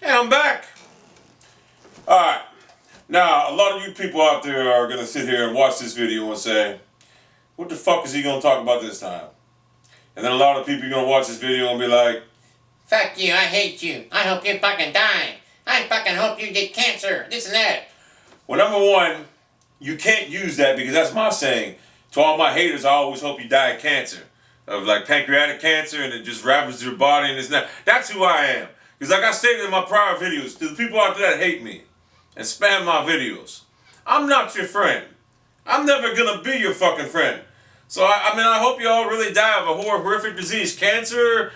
Hey, I'm back. Alright. Now, a lot of you people out there are going to sit here and watch this video and say, what the fuck is he going to talk about this time? And then a lot of people are going to watch this video and be like, fuck you, I hate you. I hope you fucking die. I fucking hope you get cancer. This and that. Well, number one, you can't use that because that's my saying. To all my haters, I always hope you die of cancer. Of like pancreatic cancer and it just ravages your body and this and that. That's who I am. Because like I stated in my prior videos, to the people out there that hate me and spam my videos, I'm not your friend. I'm never going to be your fucking friend. So, I mean, I hope you all really die of a horrific disease, cancer,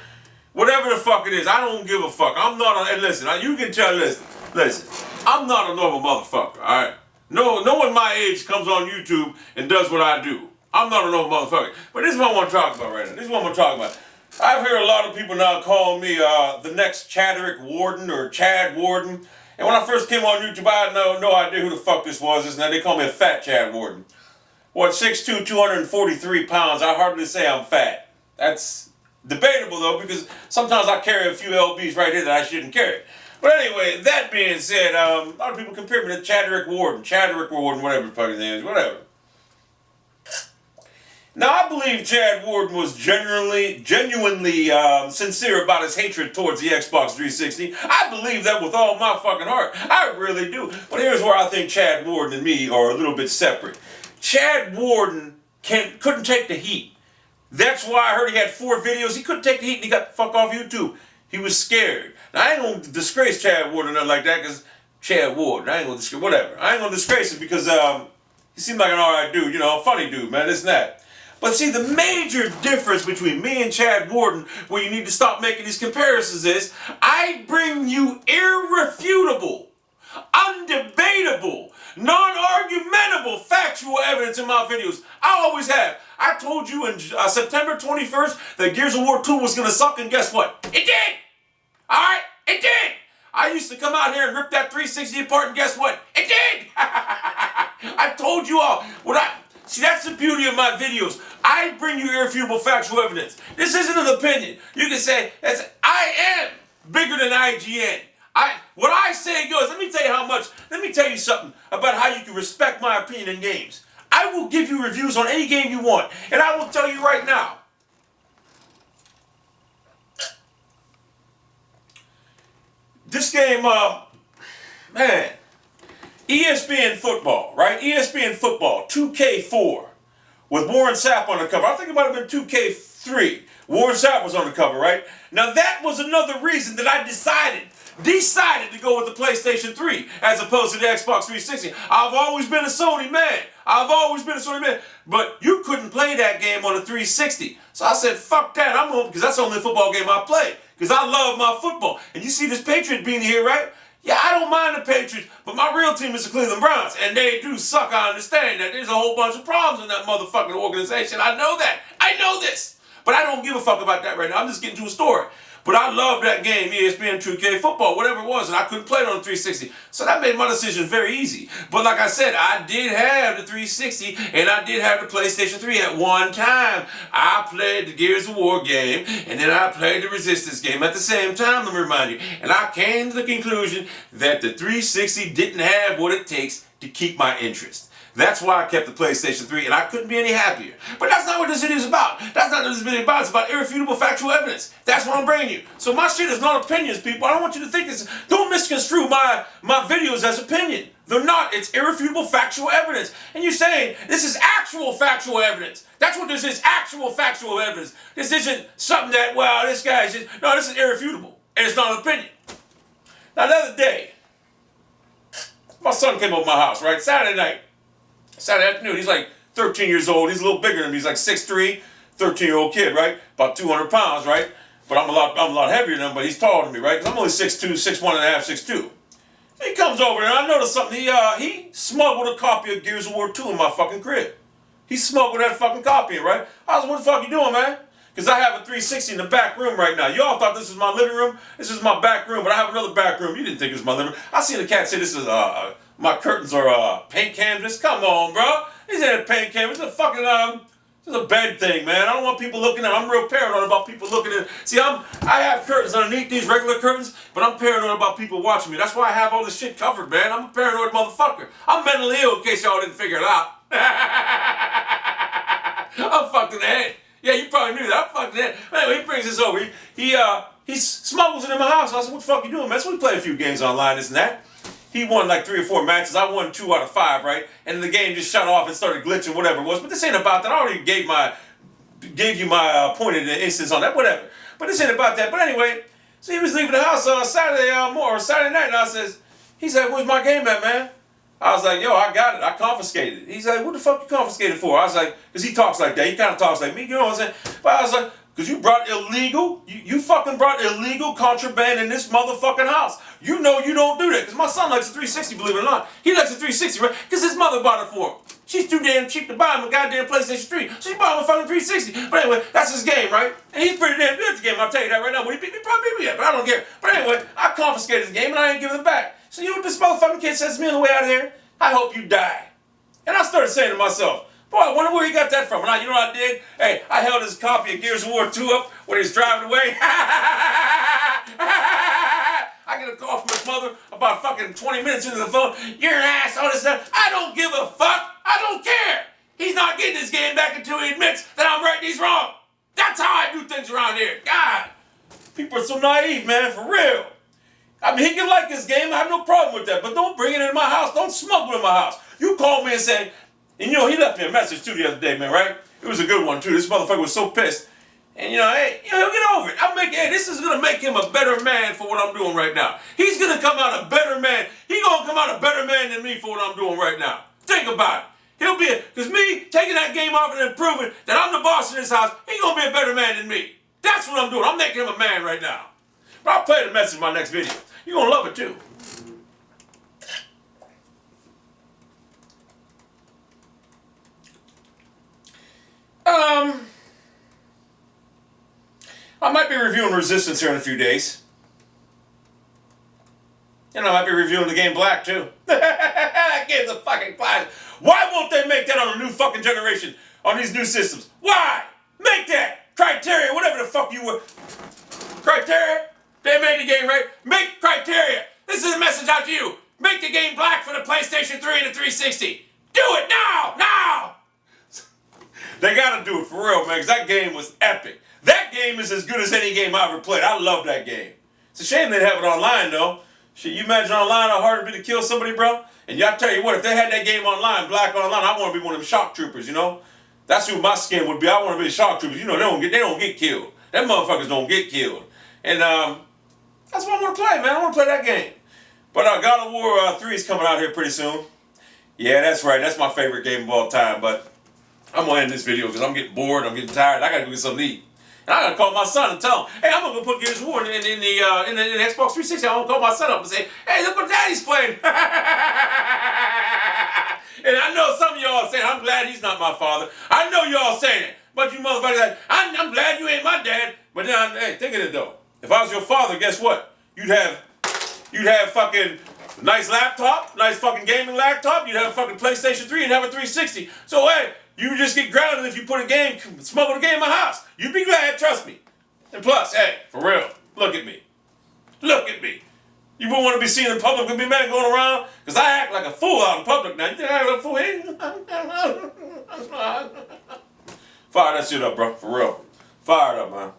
whatever the fuck it is. I don't give a fuck. I'm not a, and listen, you can tell, listen, I'm not a normal motherfucker, alright? No one my age comes on YouTube and does what I do. I'm not a normal motherfucker. But this is what I want to talk about right now. This is what I'm going to talk about. I've heard a lot of people now calling me the next Chadrick Warden or Chad Warden. And when I first came on YouTube, I had no idea who the fuck this was. Now they call me a fat Chad Warden. What, 6'2", 243 pounds. I hardly say I'm fat. That's debatable though, because sometimes I carry a few LBs right here that I shouldn't carry. But anyway, that being said, a lot of people compare me to Chadrick Warden, whatever the fuck his name is, whatever. Now, I believe Chad Warden was genuinely sincere about his hatred towards the Xbox 360. I believe that with all my fucking heart. I really do. But here's where I think Chad Warden and me are a little bit separate. Chad Warden couldn't take the heat. That's why I heard he had 4 videos. He couldn't take the heat and he got the fuck off YouTube. He was scared. Now, I ain't gonna disgrace Chad Warden or nothing like that because Chad Warden, I ain't gonna disgrace, whatever. I ain't gonna disgrace him because he seemed like an alright dude, you know, a funny dude, man, this and that. But see, the major difference between me and Chad Warden, where you need to stop making these comparisons, is I bring you irrefutable, undebatable, non-argumentable, factual evidence in my videos. I always have. I told you in September 21st that Gears of War 2 was going to suck, and guess what? It did! Alright? It did! I used to come out here and rip that 360 apart, and guess what? It did! I told you all. See, that's the beauty of my videos. I bring you irrefutable factual evidence. This isn't an opinion. You can say, I am bigger than IGN. What I say goes. Let me tell you something about how you can respect my opinion in games. I will give you reviews on any game you want. And I will tell you right now. This game, man. ESPN football, right? ESPN football, 2K4, with Warren Sapp on the cover. I think it might have been 2K3. Warren Sapp was on the cover, right? Now that was another reason that I decided to go with the PlayStation 3 as opposed to the Xbox 360. I've always been a Sony man. But you couldn't play that game on the 360. So I said, fuck that. I'm going because that's the only football game I play. Because I love my football. And you see this Patriot being here, right? Yeah, I don't mind the Patriots, but my real team is the Cleveland Browns, and they do suck. I understand that. There's a whole bunch of problems in that motherfucking organization. I know that. I know this. But I don't give a fuck about that right now. I'm just getting to a story. But I love that game, ESPN 2K football, whatever it was, and I couldn't play it on the 360. So that made my decision very easy. But like I said, I did have the 360, and I did have the PlayStation 3 at one time. I played the Gears of War game, and then I played the Resistance game at the same time, let me remind you. And I came to the conclusion that the 360 didn't have what it takes to keep my interest. That's why I kept the PlayStation 3, and I couldn't be any happier. But that's not what this video is about. That's not what this video is about. It's about irrefutable factual evidence. That's what I'm bringing you. So my shit is not opinions, people. I don't want you to think this. Don't misconstrue my videos as opinion. They're not. It's irrefutable factual evidence. And you're saying this is actual factual evidence. That's what this is, actual factual evidence. This isn't something that, well, this guy's just... No, this is irrefutable, and it's not an opinion. Now, the other day, my son came over my house, right? Saturday afternoon. He's like 13 years old. He's a little bigger than me. He's like 6'3", 13-year-old kid, right? About 200 pounds, right? But I'm a lot heavier than him, but he's taller than me, right? Because I'm only 6'2", 6'1 and a half, 6'2". He comes over there, and I noticed something. He smuggled a copy of Gears of War 2 in my fucking crib. He smuggled that fucking copy in, right? I was, what the fuck you doing, man? Because I have a 360 in the back room right now. Y'all thought this was my living room? This is my back room, but I have another back room. You didn't think it was my living room. I seen the cat say this is my curtains are paint canvas. Come on, bro. These ain't paint canvas. It's a fucking It's a bad thing, man. I don't want people looking at. I'm real paranoid about people looking at. See, I have curtains underneath these regular curtains, but I'm paranoid about people watching me. That's why I have all this shit covered, man. I'm a paranoid motherfucker. I'm mentally ill, in case y'all didn't figure it out. I'm fucked in the head. Yeah, you probably knew that. I'm fucked in the head. Anyway, he brings this over. He smuggles it in my house. I said, what the fuck you doing, man? So we played a few games online, this and that. He won like 3 or 4 matches. I won 2 out of 5, right? And the game just shut off and started glitching, whatever it was. But this ain't about that. I already gave you my point in the instance on that, whatever. But this ain't about that. But anyway, so he was leaving the house Saturday night, and he said, where's my game at, man? I was like, yo, I got it. I confiscated it. He's like, what the fuck you confiscated for? I was like, because he talks like that. He kind of talks like me, you know what I'm saying? But I was like, because you brought illegal, you fucking brought illegal contraband in this motherfucking house. You know you don't do that. Because my son likes a 360, believe it or not. He likes a 360, right? Because his mother bought it for him. She's too damn cheap to buy him a goddamn PlayStation 3. So she bought him a fucking 360. But anyway, that's his game, right? And he's pretty damn good at the game, I'll tell you that right now. Well, he probably beat me up, but I don't care. But anyway, I confiscated his game and I ain't giving it back. So you know what this motherfucking kid says to me on the way out of here? I hope you die. And I started saying to myself, boy, I wonder where he got that from. And you know what I did? Hey, I held his copy of Gears of War 2 up when he was driving away. I get a call from his mother about fucking 20 minutes into the phone. You're an ass, all this stuff. I don't give a fuck. I don't care. He's not getting his game back until he admits that I'm right and he's wrong. That's how I do things around here. God, people are so naive, man, for real. I mean, he can like his game. I have no problem with that. But don't bring it in my house. Don't smuggle it in my house. You call me and say, and you know, he left me a message too the other day, man, right? It was a good one too. This motherfucker was so pissed. And you know, hey, he'll get over it. Hey, this is gonna make him a better man for what I'm doing right now. He's gonna come out a better man. He's gonna come out a better man than me for what I'm doing right now. Think about it. He'll be because me taking that game off and proving that I'm the boss in this house, he's gonna be a better man than me. That's what I'm doing. I'm making him a man right now. But I'll play the message in my next video. You're gonna love it too. I might be reviewing Resistance here in a few days. And I might be reviewing the game Black too. That game's a fucking classic. Why won't they make that on a new fucking generation, on these new systems? Why? Make that! Criteria, whatever the fuck you were. Criteria? They made the game, right? Make Criteria! This is a message out to you. Make the game Black for the PlayStation 3 and the 360. Do it now! Now! They gotta do it for real, man, because that game was epic. That game is as good as any game I ever played. I love that game. It's a shame they have it online, though. Shit, you imagine online how hard it'd be to kill somebody, bro? And y'all tell you what, if they had that game online, Black online, I want to be one of them shock troopers, you know? That's who my skin would be. I want to be shock troopers. You know, they don't get killed. Them motherfuckers don't get killed. And that's what I want to play, man. I want to play that game. But God of War 3 is coming out here pretty soon. Yeah, that's right. That's my favorite game of all time. But I'm going to end this video because I'm getting bored. I'm getting tired. I got to go get something to eat. And I got to call my son and tell him, hey, I'm going to go put Gears of War in the Xbox 360. I'm going to call my son up and say, hey, look what Daddy's playing. And I know some of y'all are saying, I'm glad he's not my father. I know y'all saying it. But you motherfuckers like, I'm glad you ain't my dad. But then, hey, think of it though. If I was your father, guess what? You'd have fucking nice laptop, nice fucking gaming laptop. You'd have a fucking PlayStation 3 and have a 360. So, hey, you just get grounded if you put smuggle a game in my house. You'd be glad, trust me. And plus, hey, for real, look at me. Look at me. You wouldn't want to be seen in public with me, man, going around? Because I act like a fool out in public now. You think I act like a fool? Fire that shit up, bro, for real. Fire it up, man.